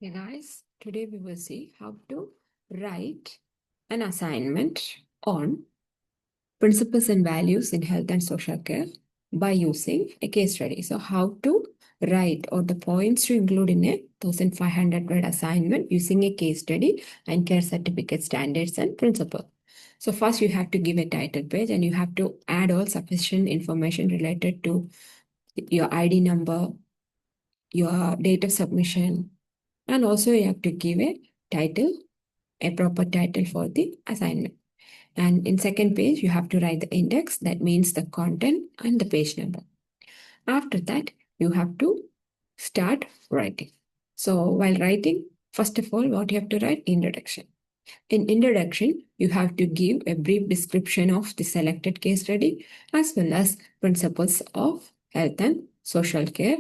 Hey guys, today we will see how to write an assignment on principles and values in health and social care by using a case study. So how to write or the points to include in a 1500 word assignment using a case study and care certificate standards and principle. So first you have to give a title page and you have to add all sufficient information related to your ID number, your date of submission, and also you have to give a title, a proper title for the assignment. And in second page, you have to write the index, that means the content and the page number. After that, you have to start writing. So while writing, first of all, what you have to write? Introduction. In introduction, you have to give a brief description of the selected case study as well as principles of health and social care,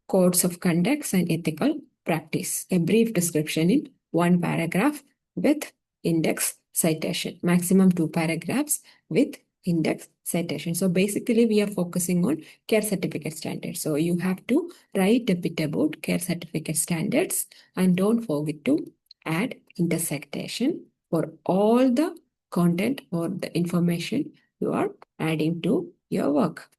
codes of conduct and ethical practice. A brief description in one paragraph with index citation. Maximum 2 paragraphs with index citation. So basically we are focusing on care certificate standards. So you have to write a bit about care certificate standards and don't forget to add index citation for all the content or the information you are adding to your work.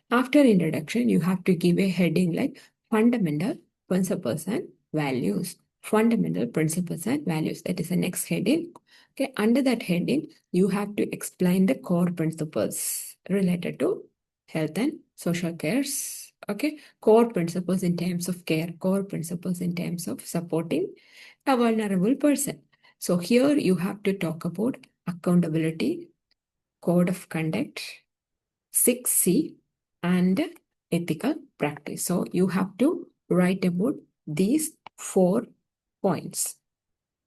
After introduction, you have to give a heading like fundamental principles and values. Fundamental principles and values. That is the next heading. Okay, under that heading, you have to explain the core principles related to health and social cares. Okay, core principles in terms of care, core principles in terms of supporting a vulnerable person. So here you have to talk about accountability, code of conduct, 6C, and ethical practice. So you have to write about these 4 points: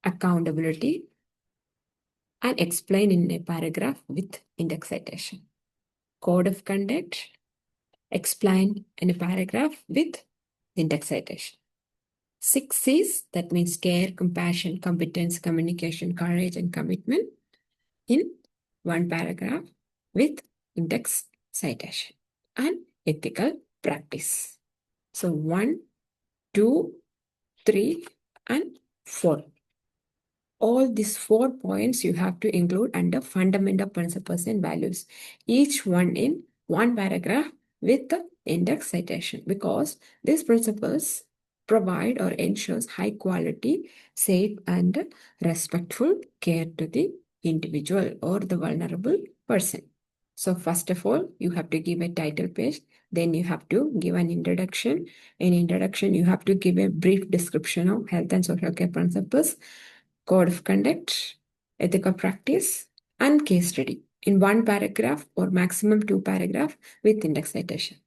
accountability, and explain in a paragraph with index citation. Code of conduct, explain in a paragraph with index citation. 6Cs, that means care, compassion, competence, communication, courage, and commitment in one paragraph with index citation. And ethical practice. So 1, 2, 3, and 4. All these 4 points you have to include under fundamental principles and values. Each one in one paragraph with the index citation, because these principles provide or ensures high quality, safe and respectful care to the individual or the vulnerable person. So first of all, you have to give a title page. Then you have to give an introduction. In introduction, you have to give a brief description of health and social care principles, code of conduct, ethical practice, and case study in one paragraph or maximum 2 paragraphs with index citation.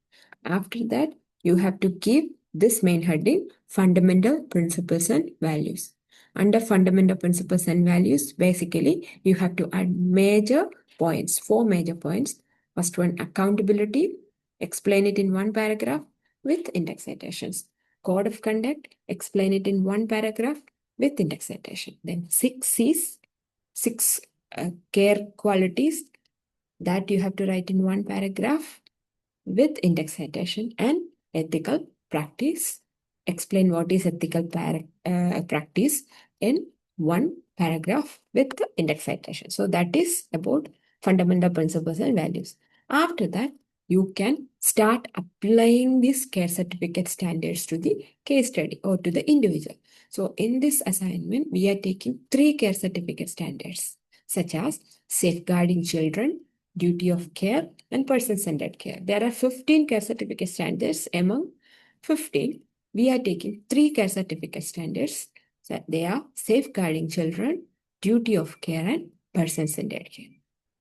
After that, you have to give this main heading, fundamental principles and values. Under fundamental principles and values, basically, you have to add major points, 4 major points. First one, accountability. Explain it in one paragraph with index citations. Code of conduct. Explain it in one paragraph with index citation. Then 6Cs, 6 care qualities that you have to write in one paragraph with index citation. And ethical practice. Explain what is ethical practice in one paragraph with the index citation. So that is about fundamental principles and values. After that, you can start applying these care certificate standards to the case study or to the individual. So in this assignment, we are taking 3 care certificate standards, such as safeguarding children, duty of care, and person-centered care. There are 15 care certificate standards. Among 15, we are taking 3 care certificate standards. So they are safeguarding children, duty of care, and person-centered care.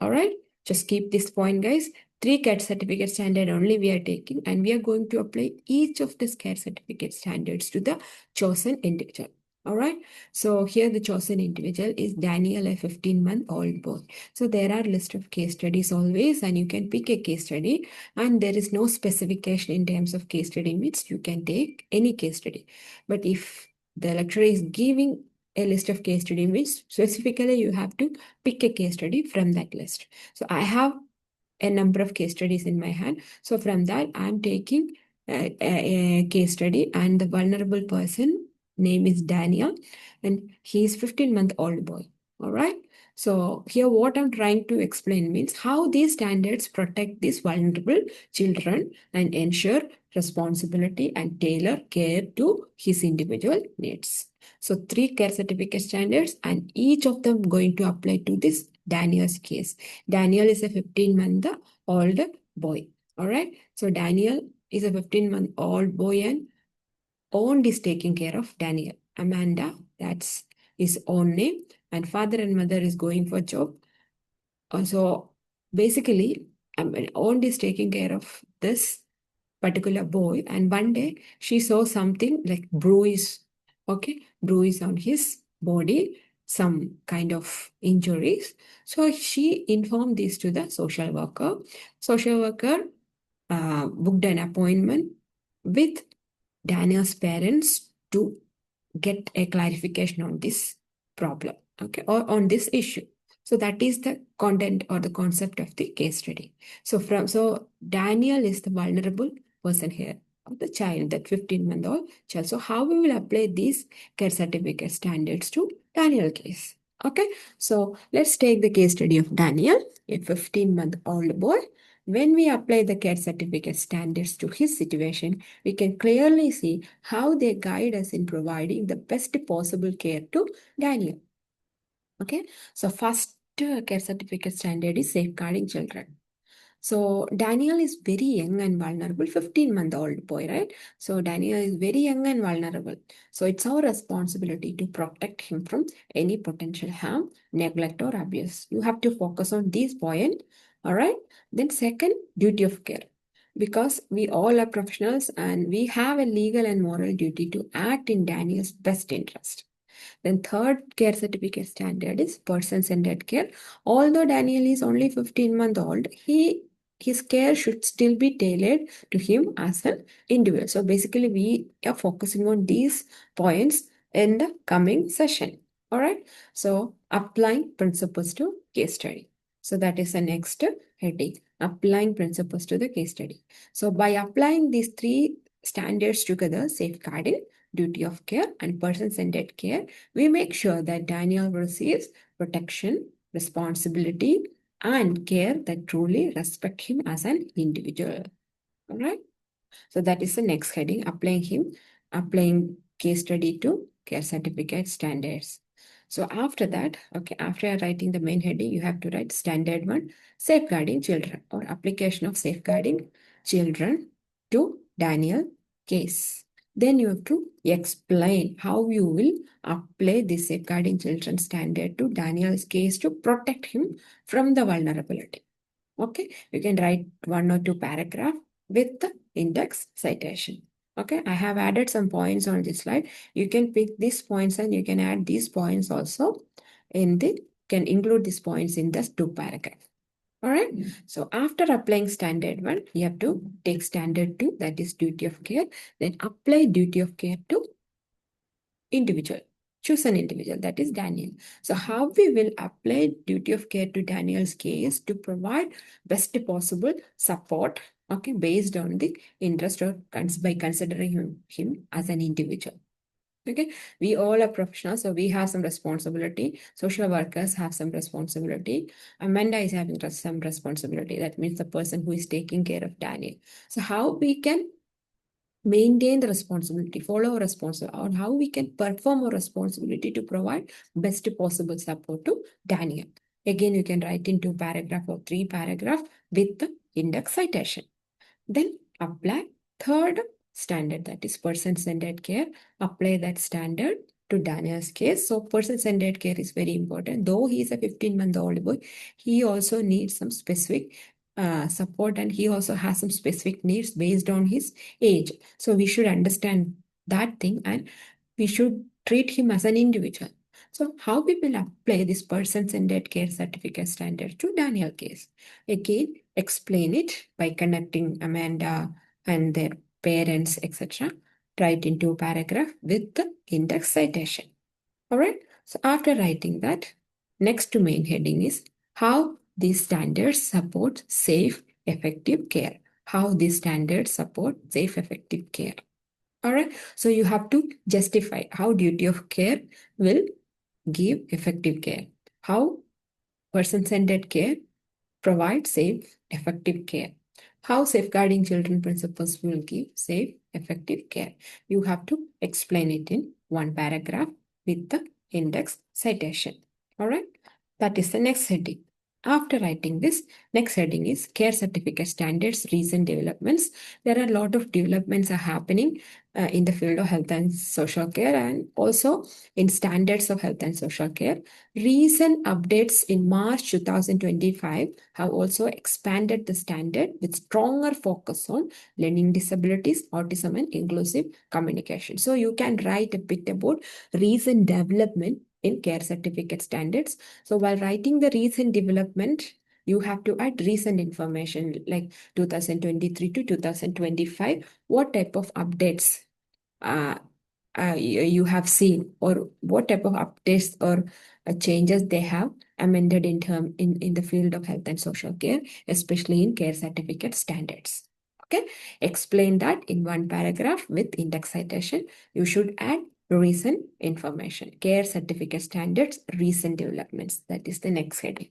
All right, just keep this point, guys. 3 care certificate standard only we are taking, and we are going to apply each of these care certificate standards to the chosen individual. All right, so here the chosen individual is Daniel, a 15-month-old boy. So there are list of case studies always, and you can pick a case study, and there is no specification in terms of case study, means you can take any case study. But if the lecturer is giving a list of case study, means specifically you have to pick a case study from that list. So I have a number of case studies in my hand. So from that, I'm taking a case study, and the vulnerable person name is Daniel, and he is 15-month-old boy. All right. So here what I'm trying to explain means how these standards protect these vulnerable children and ensure responsibility and tailor care to his individual needs. So 3 care certificate standards, and each of them going to apply to this Daniel's case. Daniel is a 15-month-old boy. All right. So Daniel is a 15-month-old boy, and owned is taking care of Daniel. Amanda, that's his own name, and father and mother is going for job. So basically, owned is taking care of this particular boy, and one day she saw something like bruise, okay, bruise on his body, some kind of injuries. So she informed this to the social worker. Social worker booked an appointment with Daniel's parents to get a clarification on this problem, okay, or on this issue. So that is the content or the concept of the case study. So Daniel is the vulnerable person here, or the child, that 15-month-old child. So how we will apply these care certificate standards to Daniel case? Okay, so let's take the case study of Daniel, a 15-month-old boy. When we apply the care certificate standards to his situation, we can clearly see how they guide us in providing the best possible care to Daniel. Okay, so first care certificate standard is safeguarding children. So Daniel is very young and vulnerable, 15-month-old boy, right? So Daniel is very young and vulnerable. So it's our responsibility to protect him from any potential harm, neglect, or abuse. You have to focus on these points, all right? Then second, duty of care. Because we all are professionals and we have a legal and moral duty to act in Daniel's best interest. Then third care certificate standard is person-centered care. Although Daniel is only 15-month-old, his care should still be tailored to him as an individual. So basically, we are focusing on these points in the coming session. All right. So applying principles to case study. So that is the next heading, applying principles to the case study. So by applying these 3 standards together, safeguarding, duty of care, and person-centered care, we make sure that Daniel receives protection, responsibility, and care that truly respect him as an individual. All right. So that is the next heading, applying case study to care certificate standards. So after that, okay, after writing the main heading, you have to write standard 1, safeguarding children, or application of safeguarding children to Daniel case. Then you have to explain how you will apply this safeguarding children standard to Daniel's case to protect him from the vulnerability. Okay, you can write 1 or 2 paragraph with the index citation. Okay, I have added some points on this slide. You can pick these points and you can add these points also can include these points in this 2 paragraph. All right. So after applying standard 1, you have to take standard 2, that is duty of care. Then apply duty of care to individual. Choose an individual, that is Daniel. So how we will apply duty of care to Daniel's case to provide best possible support, okay, based on the interest or by considering him as an individual. Okay, we all are professionals, so we have some responsibility. Social workers have some responsibility. Amanda is having some responsibility. That means the person who is taking care of Daniel. So how we can maintain the responsibility, follow our responsibility, or how we can perform our responsibility to provide best possible support to Daniel. Again, you can write in 2 paragraph or 3 paragraph with the index citation. Then apply third standard, that is person-centered care. Apply that standard to Daniel's case. So person-centered care is very important. Though he is a 15-month-old boy, he also needs some specific support, and he also has some specific needs based on his age. So we should understand that thing and we should treat him as an individual. So how we will apply this person-centered care certificate standard to Daniel case? Again, explain it by connecting Amanda and their parents, etc. Write into a paragraph with the index citation. All right. So after writing that, next to main heading is how these standards support safe, effective care. How these standards support safe, effective care. All right. So you have to justify how duty of care will give effective care. How person-centered care provides safe, effective care. How safeguarding children principles will give safe, effective care. You have to explain it in one paragraph with the index citation. All right. That is the next heading. After writing this, next heading is care certificate standards, recent developments. There are a lot of developments are happening in the field of health and social care and also in standards of health and social care. Recent updates in March 2025 have also expanded the standard with stronger focus on learning disabilities, autism, and inclusive communication. So you can write a bit about recent development in care certificate standards. So while writing the recent development, you have to add recent information like 2023 to 2025. What type of updates uh, you have seen, or what type of updates or changes they have amended in the field of health and social care, especially in care certificate standards. Okay, explain that in one paragraph with index citation. You should add recent information, care certificate standards, recent developments. That is the next heading.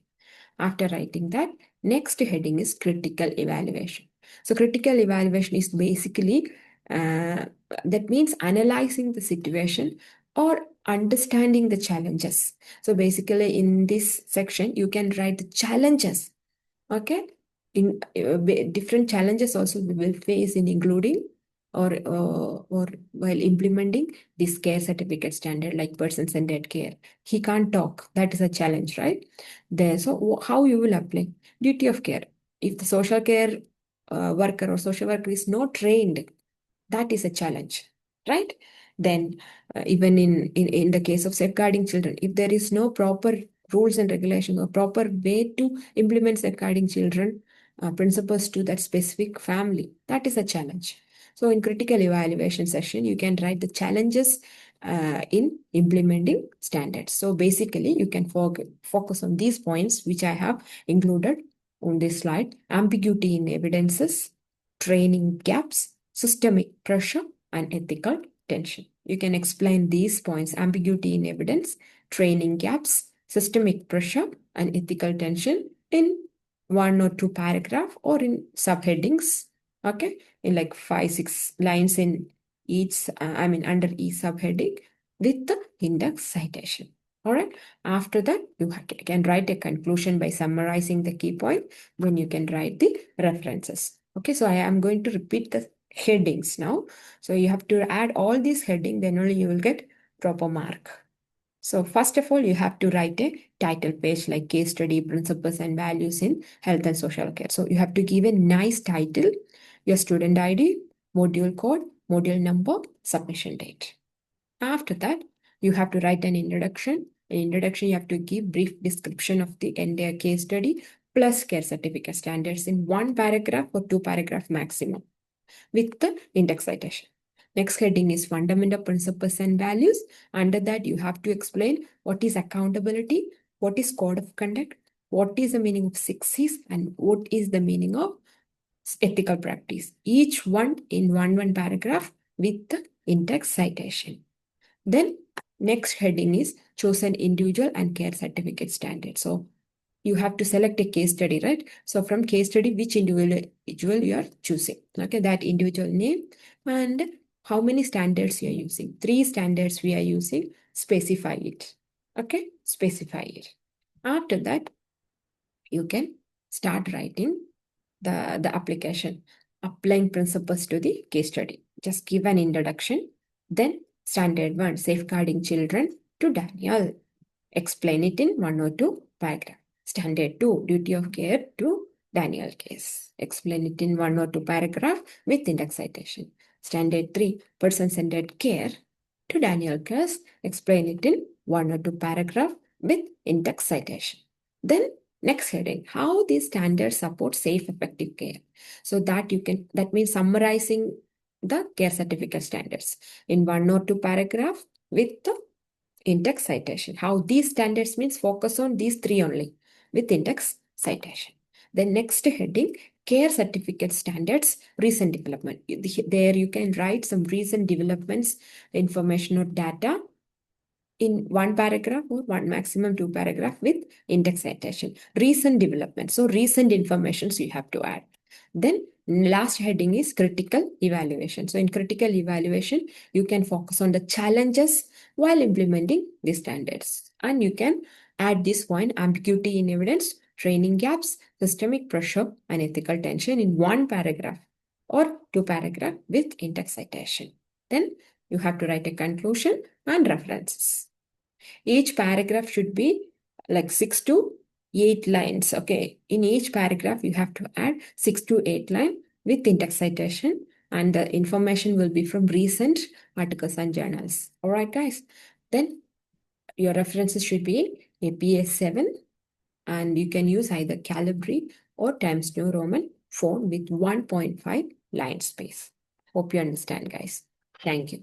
After writing that, next heading is critical evaluation. So critical evaluation is basically that means analyzing the situation or understanding the challenges. So basically in this section, you can write the challenges. Okay. In different challenges also we will face in including or while implementing this care certificate standard like person-centered care. He can't talk. That is a challenge, right? There. So how you will apply duty of care? If the social care worker or social worker is not trained, that is a challenge, right? Then even in the case of safeguarding children, if there is no proper rules and regulations or proper way to implement safeguarding children principles to that specific family, that is a challenge. So in critical evaluation session, you can write the challenges in implementing standards. So basically, you can focus on these points which I have included on this slide: ambiguity in evidences, training gaps, systemic pressure, and ethical tension. You can explain these points: ambiguity in evidence, training gaps, systemic pressure, and ethical tension in one or two paragraph or in subheadings. Okay, in like 5-6 lines in each, under each subheading with the index citation. All right. After that, you can write a conclusion by summarizing the key point. Then you can write the references. Okay, so I am going to repeat the headings now. So you have to add all these headings, then only you will get proper mark. So first of all, you have to write a title page like case study, principles and values in health and social care. So you have to give a nice title, your student ID, module code, module number, submission date. After that, you have to write an introduction. In introduction, you have to give brief description of the entire case study plus care certificate standards in one paragraph or two paragraph maximum with the index citation. Next heading is fundamental principles and values. Under that, you have to explain what is accountability, what is code of conduct, what is the meaning of 6Cs, and what is the meaning of ethical practice. Each one in one paragraph with the index citation. Then next heading is chosen individual and care certificate standard. So you have to select a case study, right? So from case study, which individual you are choosing. Okay, that individual name and how many standards you are using. 3 standards we are using. Specify it. Okay, specify it. After that, you can start writing the application, applying principles to the case study. Just give an introduction. Then standard 1, safeguarding children to Daniel. Explain it in 1 or 2 paragraph. Standard 2, duty of care to Daniel case. Explain it in 1 or 2 paragraph with index citation. Standard 3, person-centered care to Daniel case. Explain it in 1 or 2 paragraph with index citation. Then next heading, how these standards support safe, effective care. So that means summarizing the care certificate standards in 1 or 2 paragraph with the index citation. How these standards means focus on these 3 only with index citation. The next heading, care certificate standards, recent development. There you can write some recent developments, information or data in one paragraph or one maximum two paragraph with index citation. Recent development. So recent informations you have to add. Then last heading is critical evaluation. So in critical evaluation, you can focus on the challenges while implementing the standards. And you can add this point, ambiguity in evidence, training gaps, systemic pressure, and ethical tension in one paragraph or two paragraph with index citation. Then you have to write a conclusion and references. Each paragraph should be like 6 to 8 lines. Okay, in each paragraph you have to add 6 to 8 lines with index citation, and the information will be from recent articles and journals. All right, guys. Then your references should be in APA 7, and you can use either Calibri or Times New Roman font with 1.5 line space. Hope you understand, guys. Thank you.